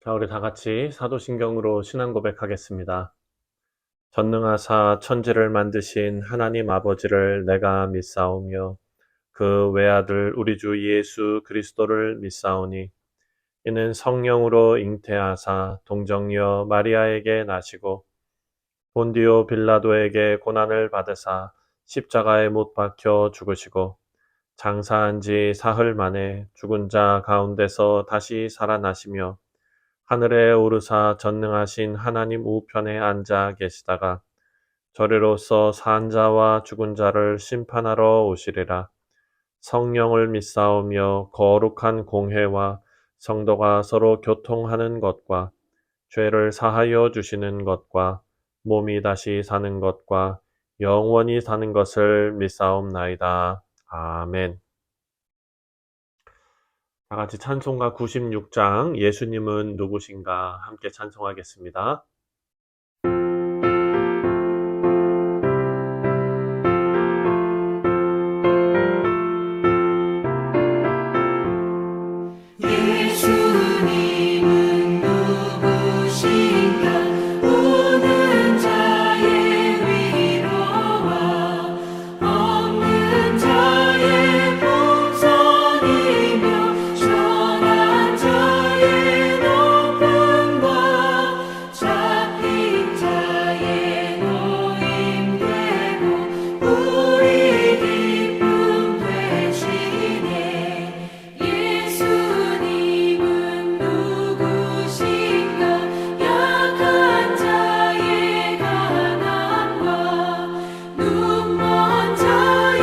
자, 우리 다 같이 사도신경으로 신앙 고백하겠습니다. 전능하사 천지를 만드신 하나님 아버지를 내가 믿사오며 그 외아들 우리 주 예수 그리스도를 믿사오니 이는 성령으로 잉태하사 동정녀 마리아에게 나시고 본디오 빌라도에게 고난을 받으사 십자가에 못 박혀 죽으시고 장사한 지 사흘 만에 죽은 자 가운데서 다시 살아나시며 하늘에 오르사 전능하신 하나님 우편에 앉아 계시다가 저리로서 산 자와 죽은 자를 심판하러 오시리라. 성령을 믿사오며 거룩한 공회와 성도가 서로 교통하는 것과 죄를 사하여 주시는 것과 몸이 다시 사는 것과 영원히 사는 것을 믿사옵나이다. 아멘. 다 같이 찬송가 96장 예수님은 누구신가 함께 찬송하겠습니다. 예수님은 누구신가 우는 자의 위로와 없는 자의 풍성이며 전한 자의 높음과 잡힌 자의 노임되고 우리 기쁨 되시네. 예수님은 누구신가 약한 자의 가난과 눈먼 자의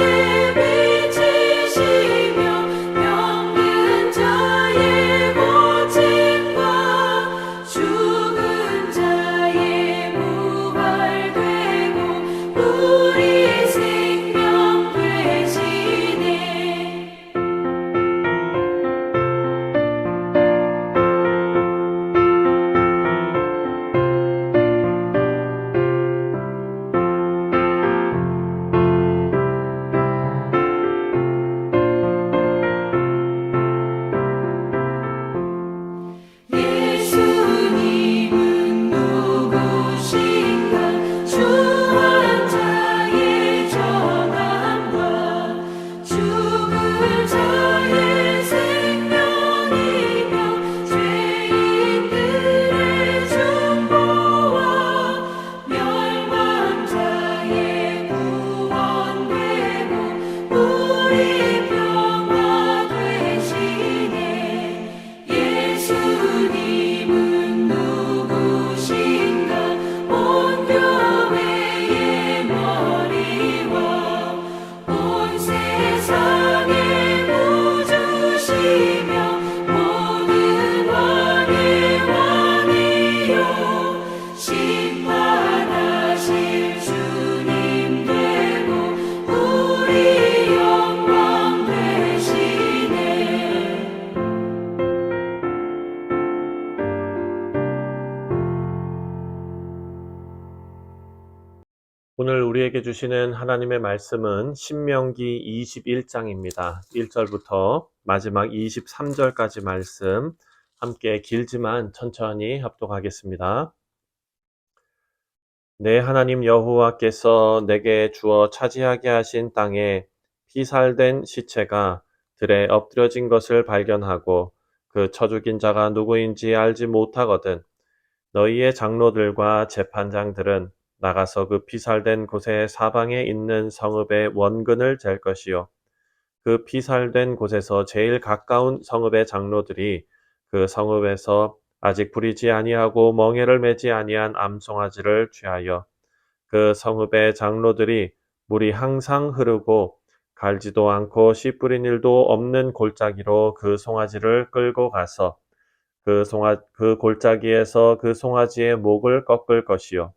빛이시며 병든 자의 고침과 죽은 자의 부활되고 우리 생명 되시네. 예수님은 누구신가 주한 자의 전함과 죽을 자의 생명이며 죄인들의 중보와 멸망자의 구원되고 우리 평화 되시네. 예수님은 누구신가 온 교회의 머리와 온 세상의 구주시며 모든 왕의 왕이요 심판하실 주님 되고 우리 영광 되시네. 오늘 우리에게 주시는 하나님의 말씀은 신명기 21장입니다. 1절부터 마지막 23절까지 말씀 함께 길지만 천천히 합독하겠습니다. 내 하나님 여호와께서 내게 주어 차지하게 하신 땅에 피살된 시체가 들에 엎드려진 것을 발견하고 그 쳐 죽인 자가 누구인지 알지 못하거든 너희의 장로들과 재판장들은 나가서 그 피살된 곳의 사방에 있는 성읍의 원근을 잴 것이요 그 피살된 곳에서 제일 가까운 성읍의 장로들이 그 성읍에서 아직 부리지 아니하고 멍에를 매지 아니한 암송아지를 취하여 그 성읍의 장로들이 물이 항상 흐르고 갈지도 않고 씨 뿌린 일도 없는 골짜기로 그 송아지를 끌고 가서 그 골짜기에서 그 송아지의 목을 꺾을 것이요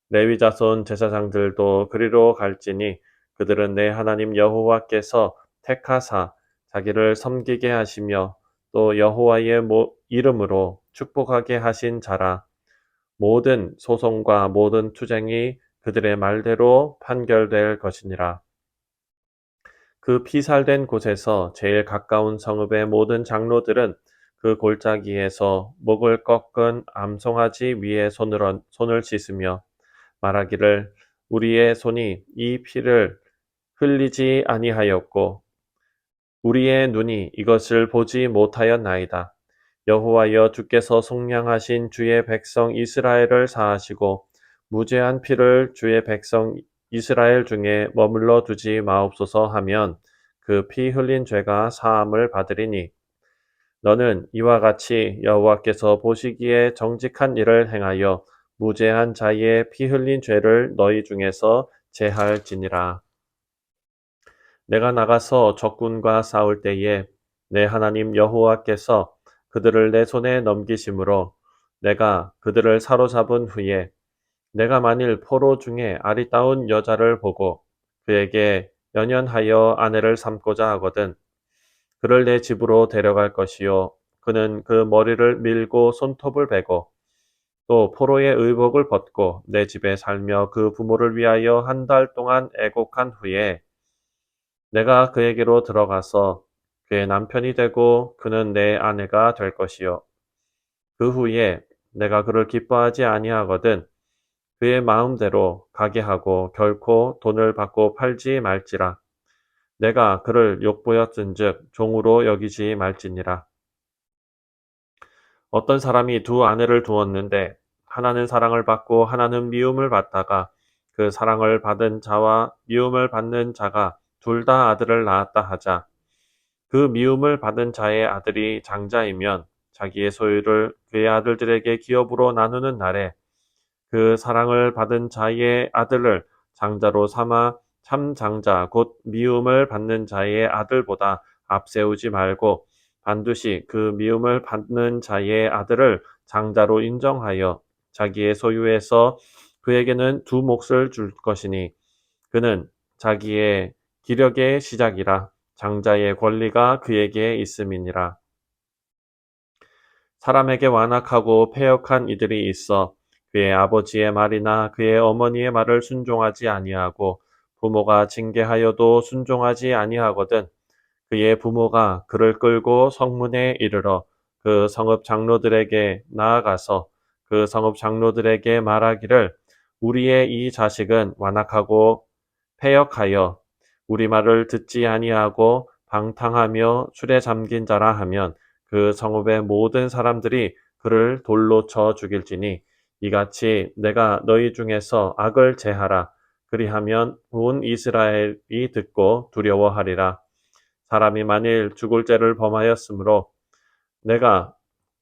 레위 자손 제사장들도 그리로 갈지니 그들은 내 하나님 여호와께서 택하사 자기를 섬기게 하시며 또 여호와의 이름으로 축복하게 하신 자라 모든 소송과 모든 투쟁이 그들의 말대로 판결될 것이니라. 그 피살된 곳에서 제일 가까운 성읍의 모든 장로들은 그 골짜기에서 목을 꺾은 암송아지 위에 손을 씻으며 말하기를 우리의 손이 이 피를 흘리지 아니하였고 우리의 눈이 이것을 보지 못하였나이다. 여호와여 주께서 속량하신 주의 백성 이스라엘을 사하시고 무죄한 피를 주의 백성 이스라엘 중에 머물러 두지 마옵소서 하면 그 피 흘린 죄가 사함을 받으리니 너는 이와 같이 여호와께서 보시기에 정직한 일을 행하여 무죄한 자의 피 흘린 죄를 너희 중에서 제할지니라. 내가 나가서 적군과 싸울 때에 내 하나님 여호와께서 그들을 내 손에 넘기심으로 내가 그들을 사로잡은 후에 내가 만일 포로 중에 아리따운 여자를 보고 그에게 연연하여 아내를 삼고자 하거든 그를 내 집으로 데려갈 것이요 그는 그 머리를 밀고 손톱을 베고 또 포로의 의복을 벗고 내 집에 살며 그 부모를 위하여 한 달 동안 애곡한 후에 내가 그에게로 들어가서 그의 남편이 되고 그는 내 아내가 될 것이요. 그 후에 내가 그를 기뻐하지 아니하거든 그의 마음대로 가게 하고 결코 돈을 받고 팔지 말지라. 내가 그를 욕보였은즉 종으로 여기지 말지니라. 어떤 사람이 두 아내를 두었는데 하나는 사랑을 받고 하나는 미움을 받다가 그 사랑을 받은 자와 미움을 받는 자가 둘 다 아들을 낳았다 하자. 그 미움을 받은 자의 아들이 장자이면 자기의 소유를 그의 아들들에게 기업으로 나누는 날에 그 사랑을 받은 자의 아들을 장자로 삼아 참 장자 곧 미움을 받는 자의 아들보다 앞세우지 말고 반드시 그 미움을 받는 자의 아들을 장자로 인정하여 자기의 소유에서 그에게는 두 몫을 줄 것이니 그는 자기의 기력의 시작이라 장자의 권리가 그에게 있음이니라. 사람에게 완악하고 패역한 이들이 있어 그의 아버지의 말이나 그의 어머니의 말을 순종하지 아니하고 부모가 징계하여도 순종하지 아니하거든 그의 부모가 그를 끌고 성문에 이르러 그 성읍 장로들에게 나아가서 그 성읍 장로들에게 말하기를 우리의 이 자식은 완악하고 패역하여 우리 말을 듣지 아니하고 방탕하며 술에 잠긴 자라 하면 그 성읍의 모든 사람들이 그를 돌로 쳐 죽일지니 이같이 내가 너희 중에서 악을 제하라. 그리하면 온 이스라엘이 듣고 두려워하리라. 사람이 만일 죽을 죄를 범하였으므로 내가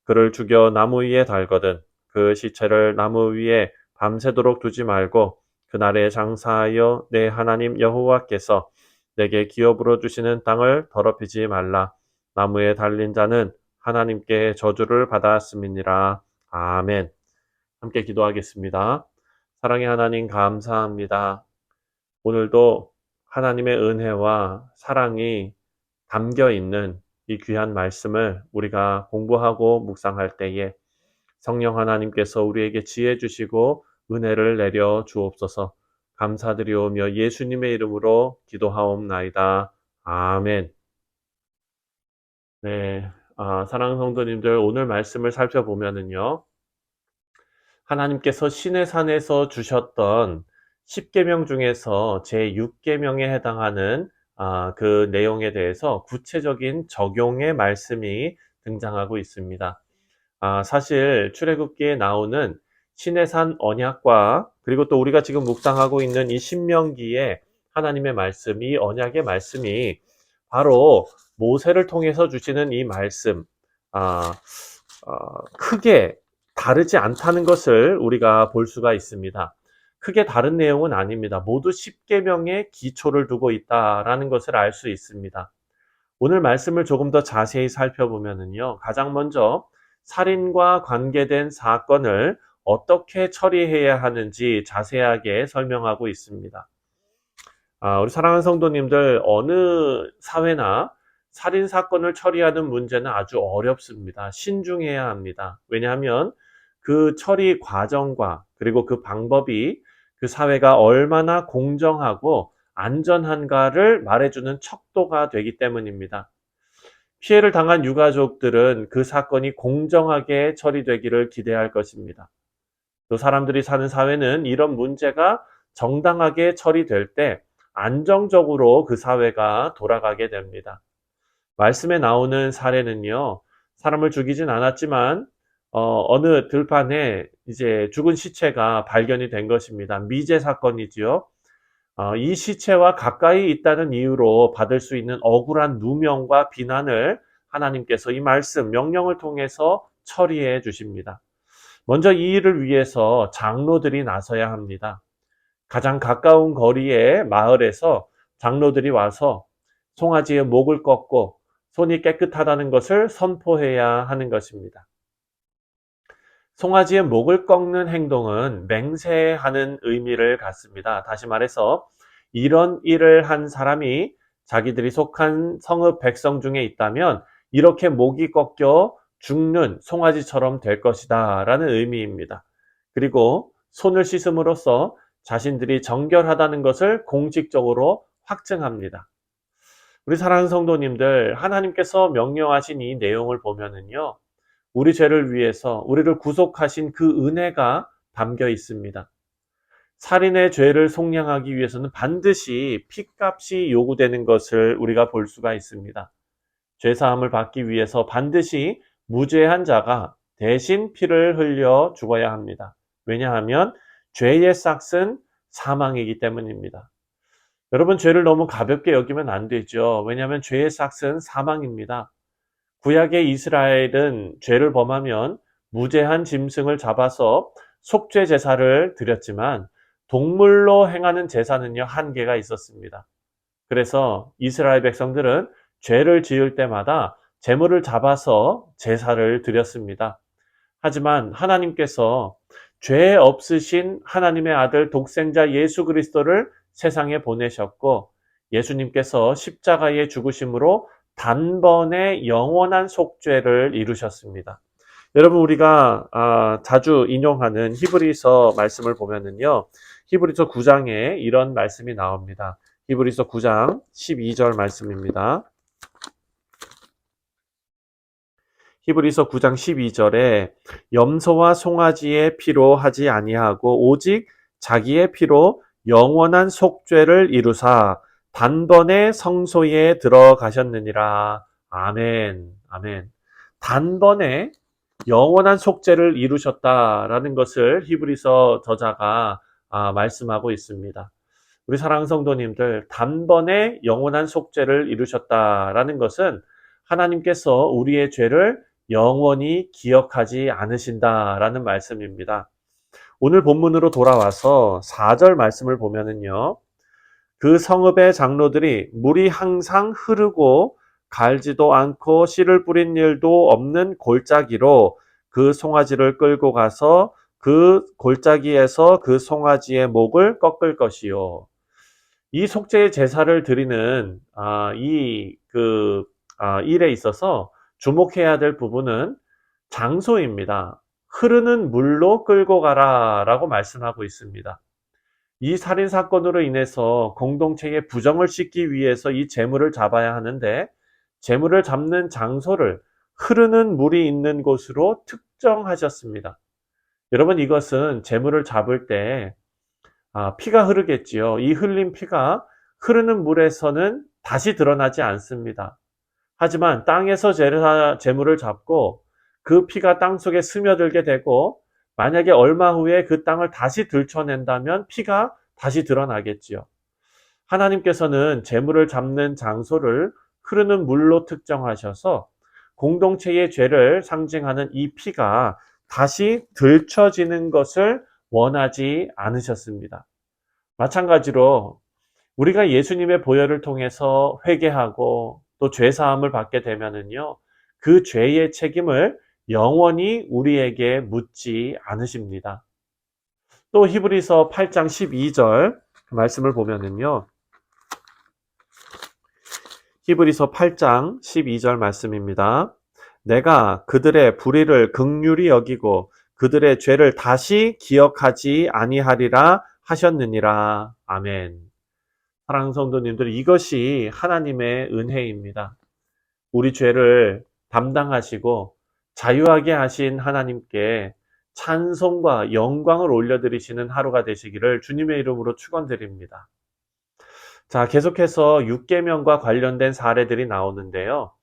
그를 죽여 나무 위에 달거든 그 시체를 나무 위에 밤새도록 두지 말고 그날에 장사하여 내 하나님 여호와께서 내게 기업으로 주시는 땅을 더럽히지 말라. 나무에 달린 자는 하나님께 저주를 받았음이니라. 아멘. 함께 기도하겠습니다. 사랑의 하나님 감사합니다. 오늘도 하나님의 은혜와 사랑이 담겨 있는 이 귀한 말씀을 우리가 공부하고 묵상할 때에 성령 하나님께서 우리에게 지혜 주시고 은혜를 내려 주옵소서. 감사드리오며 예수님의 이름으로 기도하옵나이다. 아멘. 네. 사랑하는 성도님들, 오늘 말씀을 살펴보면은요. 하나님께서 시내 산에서 주셨던 10계명 중에서 제6계명에 해당하는 그 내용에 대해서 구체적인 적용의 말씀이 등장하고 있습니다. 사실 출애굽기에 나오는 시내산 언약과 그리고 또 우리가 지금 묵상하고 있는 이 신명기의 하나님의 말씀, 이 언약의 말씀이 바로 모세를 통해서 주시는 이 말씀, 크게 다르지 않다는 것을 우리가 볼 수가 있습니다. 크게 다른 내용은 아닙니다. 모두 10계명의 기초를 두고 있다라는 것을 알 수 있습니다. 오늘 말씀을 조금 더 자세히 살펴보면요. 가장 먼저 살인과 관계된 사건을 어떻게 처리해야 하는지 자세하게 설명하고 있습니다. 우리 사랑하는 성도님들, 어느 사회나 살인 사건을 처리하는 문제는 아주 어렵습니다. 신중해야 합니다. 왜냐하면 그 처리 과정과 그리고 그 방법이 그 사회가 얼마나 공정하고 안전한가를 말해주는 척도가 되기 때문입니다. 피해를 당한 유가족들은 그 사건이 공정하게 처리되기를 기대할 것입니다. 또 사람들이 사는 사회는 이런 문제가 정당하게 처리될 때 안정적으로 그 사회가 돌아가게 됩니다. 말씀에 나오는 사례는요, 사람을 죽이진 않았지만, 어느 들판에 이제 죽은 시체가 발견이 된 것입니다. 미제 사건이지요. 이 시체와 가까이 있다는 이유로 받을 수 있는 억울한 누명과 비난을 하나님께서 이 말씀, 명령을 통해서 처리해 주십니다. 먼저 이 일을 위해서 장로들이 나서야 합니다. 가장 가까운 거리의 마을에서 장로들이 와서 송아지의 목을 꺾고 손이 깨끗하다는 것을 선포해야 하는 것입니다. 송아지의 목을 꺾는 행동은 맹세하는 의미를 갖습니다. 다시 말해서 이런 일을 한 사람이 자기들이 속한 성읍 백성 중에 있다면 이렇게 목이 꺾여 죽는 송아지처럼 될 것이다 라는 의미입니다. 그리고 손을 씻음으로써 자신들이 정결하다는 것을 공식적으로 확증합니다. 우리 사랑하는 성도님들, 하나님께서 명령하신 이 내용을 보면은요, 우리 죄를 위해서 우리를 구속하신 그 은혜가 담겨 있습니다. 살인의 죄를 속량하기 위해서는 반드시 피값이 요구되는 것을 우리가 볼 수가 있습니다. 죄사함을 받기 위해서 반드시 무죄한 자가 대신 피를 흘려 죽어야 합니다. 왜냐하면 죄의 싹은 사망이기 때문입니다. 여러분, 죄를 너무 가볍게 여기면 안 되죠. 왜냐하면 죄의 싹은 사망입니다. 구약의 이스라엘은 죄를 범하면 무죄한 짐승을 잡아서 속죄 제사를 드렸지만 동물로 행하는 제사는요, 한계가 있었습니다. 그래서 이스라엘 백성들은 죄를 지을 때마다 제물을 잡아서 제사를 드렸습니다. 하지만 하나님께서 죄 없으신 하나님의 아들 독생자 예수 그리스도를 세상에 보내셨고, 예수님께서 십자가의 죽으심으로 단번에 영원한 속죄를 이루셨습니다. 여러분, 우리가 자주 인용하는 히브리서 말씀을 보면은요, 히브리서 9장에 이런 말씀이 나옵니다. 히브리서 9장 12절 말씀입니다. 히브리서 9장 12절에 염소와 송아지의 피로 하지 아니하고 오직 자기의 피로 영원한 속죄를 이루사 단번에 성소에 들어가셨느니라. 아멘. 아멘. 단번에 영원한 속죄를 이루셨다라는 것을 히브리서 저자가 말씀하고 있습니다. 우리 사랑하는 성도님들, 단번에 영원한 속죄를 이루셨다라는 것은 하나님께서 우리의 죄를 영원히 기억하지 않으신다라는 말씀입니다. 오늘 본문으로 돌아와서 4절 말씀을 보면은요, 그 성읍의 장로들이 물이 항상 흐르고 갈지도 않고 씨를 뿌린 일도 없는 골짜기로 그 송아지를 끌고 가서 그 골짜기에서 그 송아지의 목을 꺾을 것이요. 이 속죄의 제사를 드리는 일에 있어서 주목해야 될 부분은 장소입니다. 흐르는 물로 끌고 가라라고 말씀하고 있습니다. 이 살인 사건으로 인해서 공동체의 부정을 씻기 위해서 이 재물을 잡아야 하는데, 재물을 잡는 장소를 흐르는 물이 있는 곳으로 특정하셨습니다. 여러분, 이것은 재물을 잡을 때 피가 흐르겠지요. 이 흘린 피가 흐르는 물에서는 다시 드러나지 않습니다. 하지만 땅에서 재물을 잡고 그 피가 땅속에 스며들게 되고, 만약에 얼마 후에 그 땅을 다시 들춰낸다면 피가 다시 드러나겠지요. 하나님께서는 재물을 잡는 장소를 흐르는 물로 특정하셔서 공동체의 죄를 상징하는 이 피가 다시 들춰지는 것을 원하지 않으셨습니다. 마찬가지로 우리가 예수님의 보혈을 통해서 회개하고 또 죄사함을 받게 되면은요, 그 죄의 책임을 영원히 우리에게 묻지 않으십니다. 또 히브리서 8장 12절 말씀을 보면은요, 히브리서 8장 12절 말씀입니다. 내가 그들의 불의를 긍휼히 여기고 그들의 죄를 다시 기억하지 아니하리라 하셨느니라. 아멘. 사랑하는 성도님들, 이것이 하나님의 은혜입니다. 우리 죄를 담당하시고 자유하게 하신 하나님께 찬송과 영광을 올려드리시는 하루가 되시기를 주님의 이름으로 축원드립니다. 자, 계속해서 육계명과 관련된 사례들이 나오는데요.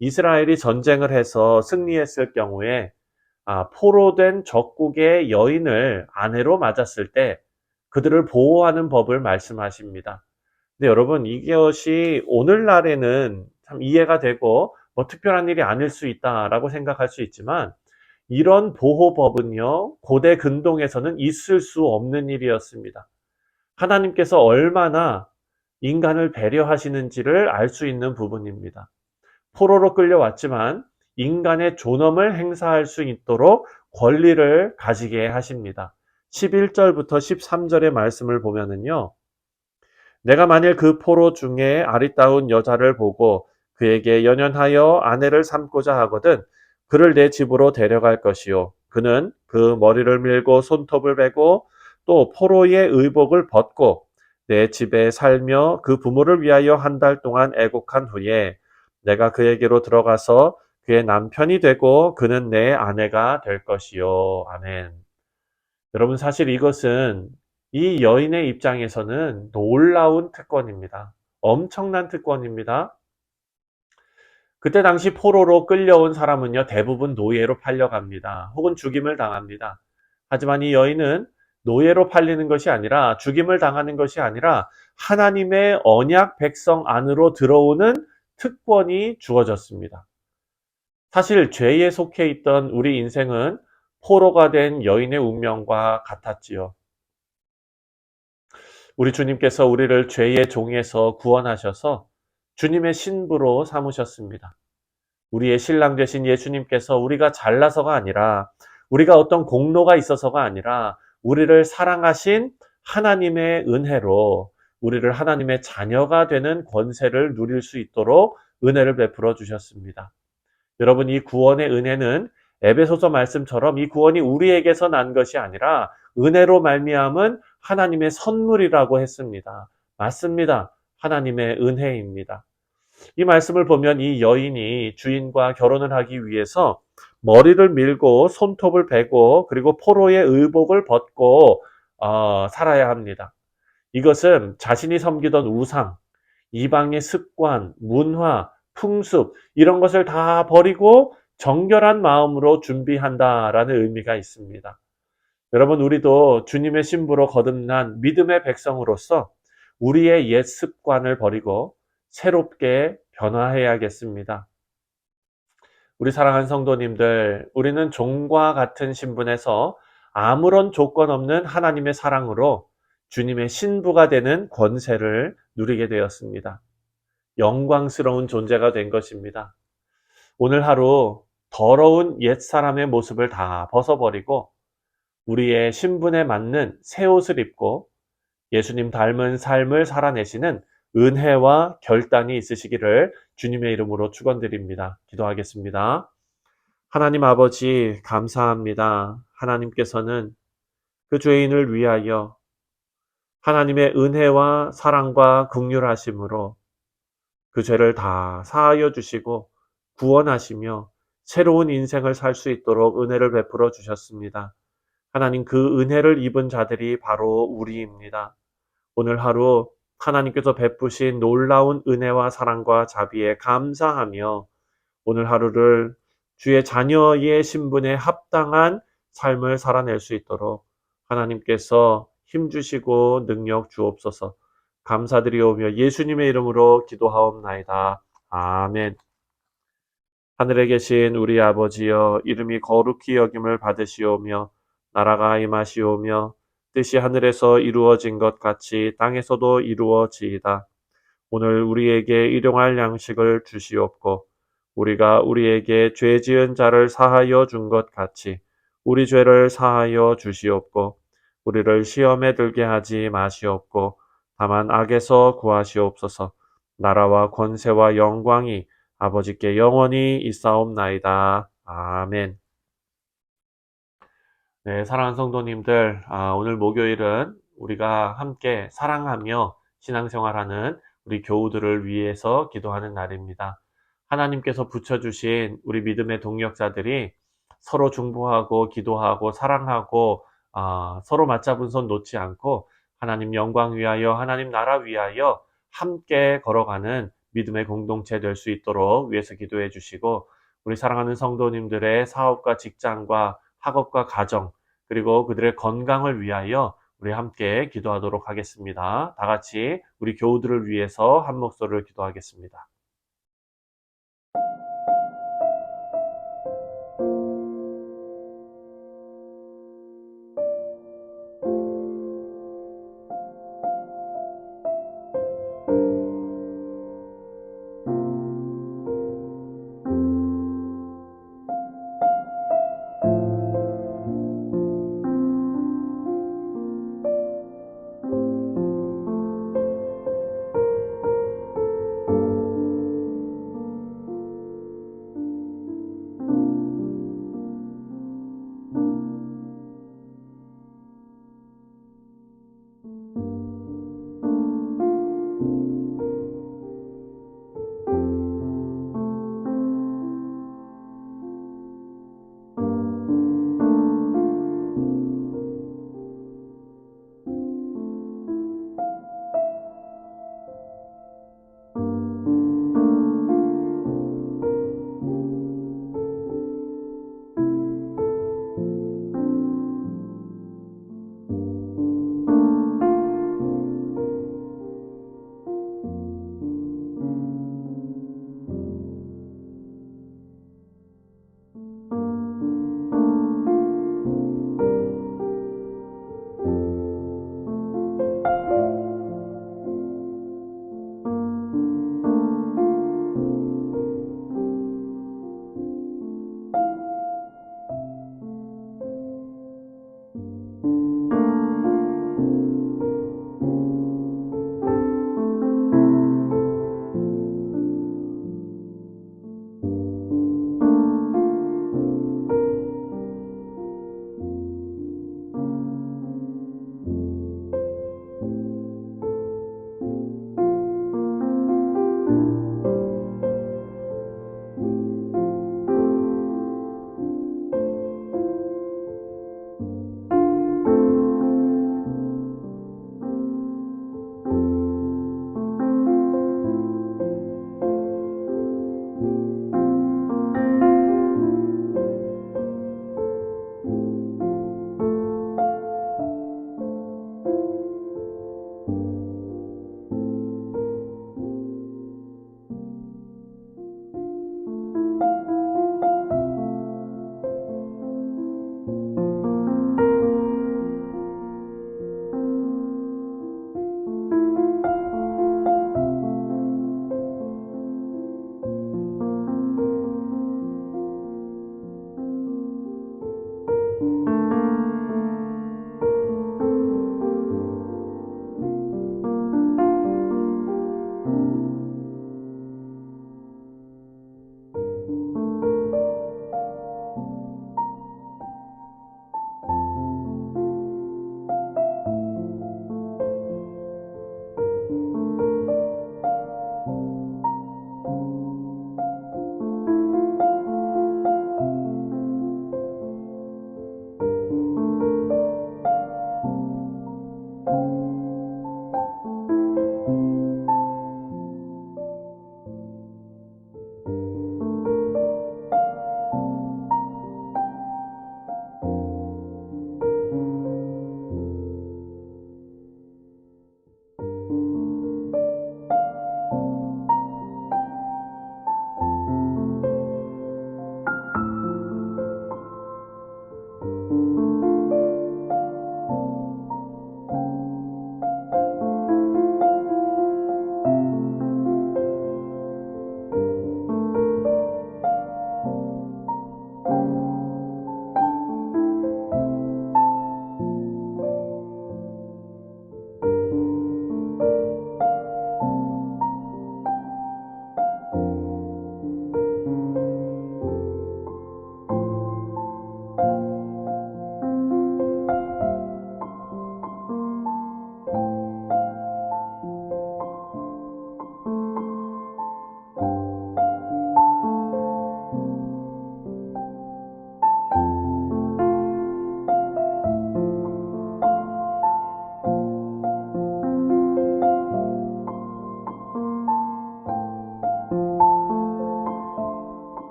이스라엘이 전쟁을 해서 승리했을 경우에 포로된 적국의 여인을 아내로 맞았을 때 그들을 보호하는 법을 말씀하십니다. 근데 여러분, 이것이 오늘날에는 참 이해가 되고 뭐 특별한 일이 아닐 수 있다라고 생각할 수 있지만, 이런 보호법은요, 고대 근동에서는 있을 수 없는 일이었습니다. 하나님께서 얼마나 인간을 배려하시는지를 알 수 있는 부분입니다. 포로로 끌려왔지만 인간의 존엄을 행사할 수 있도록 권리를 가지게 하십니다. 11절부터 13절의 말씀을 보면은요, 내가 만일 그 포로 중에 아리따운 여자를 보고 그에게 연연하여 아내를 삼고자 하거든 그를 내 집으로 데려갈 것이요. 그는 그 머리를 밀고 손톱을 베고 또 포로의 의복을 벗고 내 집에 살며 그 부모를 위하여 한 달 동안 애곡한 후에 내가 그에게로 들어가서 그의 남편이 되고 그는 내 아내가 될 것이요. 아멘. 여러분, 사실 이것은 이 여인의 입장에서는 놀라운 특권입니다. 엄청난 특권입니다. 그때 당시 포로로 끌려온 사람은요, 대부분 노예로 팔려갑니다. 혹은 죽임을 당합니다. 하지만 이 여인은 노예로 팔리는 것이 아니라, 죽임을 당하는 것이 아니라 하나님의 언약 백성 안으로 들어오는 특권이 주어졌습니다. 사실 죄에 속해 있던 우리 인생은 포로가 된 여인의 운명과 같았지요. 우리 주님께서 우리를 죄의 종에서 구원하셔서 주님의 신부로 삼으셨습니다. 우리의 신랑 되신 예수님께서 우리가 잘나서가 아니라, 우리가 어떤 공로가 있어서가 아니라 우리를 사랑하신 하나님의 은혜로 우리를 하나님의 자녀가 되는 권세를 누릴 수 있도록 은혜를 베풀어 주셨습니다. 여러분, 이 구원의 은혜는 에베소서 말씀처럼 이 구원이 우리에게서 난 것이 아니라 은혜로 말미암은 하나님의 선물이라고 했습니다. 맞습니다. 하나님의 은혜입니다. 이 말씀을 보면 이 여인이 주인과 결혼을 하기 위해서 머리를 밀고 손톱을 베고 그리고 포로의 의복을 벗고 살아야 합니다. 이것은 자신이 섬기던 우상, 이방의 습관, 문화, 풍습 이런 것을 다 버리고 정결한 마음으로 준비한다라는 의미가 있습니다. 여러분, 우리도 주님의 신부로 거듭난 믿음의 백성으로서 우리의 옛 습관을 버리고 새롭게 변화해야겠습니다. 우리 사랑하는 성도님들, 우리는 종과 같은 신분에서 아무런 조건 없는 하나님의 사랑으로 주님의 신부가 되는 권세를 누리게 되었습니다. 영광스러운 존재가 된 것입니다. 오늘 하루 더러운 옛사람의 모습을 다 벗어버리고 우리의 신분에 맞는 새 옷을 입고 예수님 닮은 삶을 살아내시는 은혜와 결단이 있으시기를 주님의 이름으로 축원드립니다. 기도하겠습니다. 하나님 아버지, 감사합니다. 하나님께서는 그 죄인을 위하여 하나님의 은혜와 사랑과 긍휼하심으로 그 죄를 다 사하여 주시고 구원하시며 새로운 인생을 살 수 있도록 은혜를 베풀어 주셨습니다. 하나님, 그 은혜를 입은 자들이 바로 우리입니다. 오늘 하루 하나님께서 베푸신 놀라운 은혜와 사랑과 자비에 감사하며 오늘 하루를 주의 자녀의 신분에 합당한 삶을 살아낼 수 있도록 하나님께서 힘주시고 능력 주옵소서. 감사드리오며 예수님의 이름으로 기도하옵나이다. 아멘. 하늘에 계신 우리 아버지여, 이름이 거룩히 여김을 받으시오며 나라가 임하시오며 뜻이 하늘에서 이루어진 것 같이 땅에서도 이루어지이다. 오늘 우리에게 일용할 양식을 주시옵고 우리가 우리에게 죄 지은 자를 사하여 준 것 같이 우리 죄를 사하여 주시옵고 우리를 시험에 들게 하지 마시옵고 다만 악에서 구하시옵소서. 나라와 권세와 영광이 아버지께 영원히 있사옵나이다. 아멘. 네, 사랑하는 성도님들, 오늘 목요일은 우리가 함께 사랑하며 신앙생활하는 우리 교우들을 위해서 기도하는 날입니다. 하나님께서 붙여주신 우리 믿음의 동력자들이 서로 중보하고 기도하고 사랑하고 서로 맞잡은 손 놓지 않고 하나님 영광 위하여 하나님 나라 위하여 함께 걸어가는 믿음의 공동체 될 수 있도록 위해서 기도해 주시고, 우리 사랑하는 성도님들의 사업과 직장과 학업과 가정 그리고 그들의 건강을 위하여 우리 함께 기도하도록 하겠습니다. 다 같이 우리 교우들을 위해서 한 목소리를 기도하겠습니다.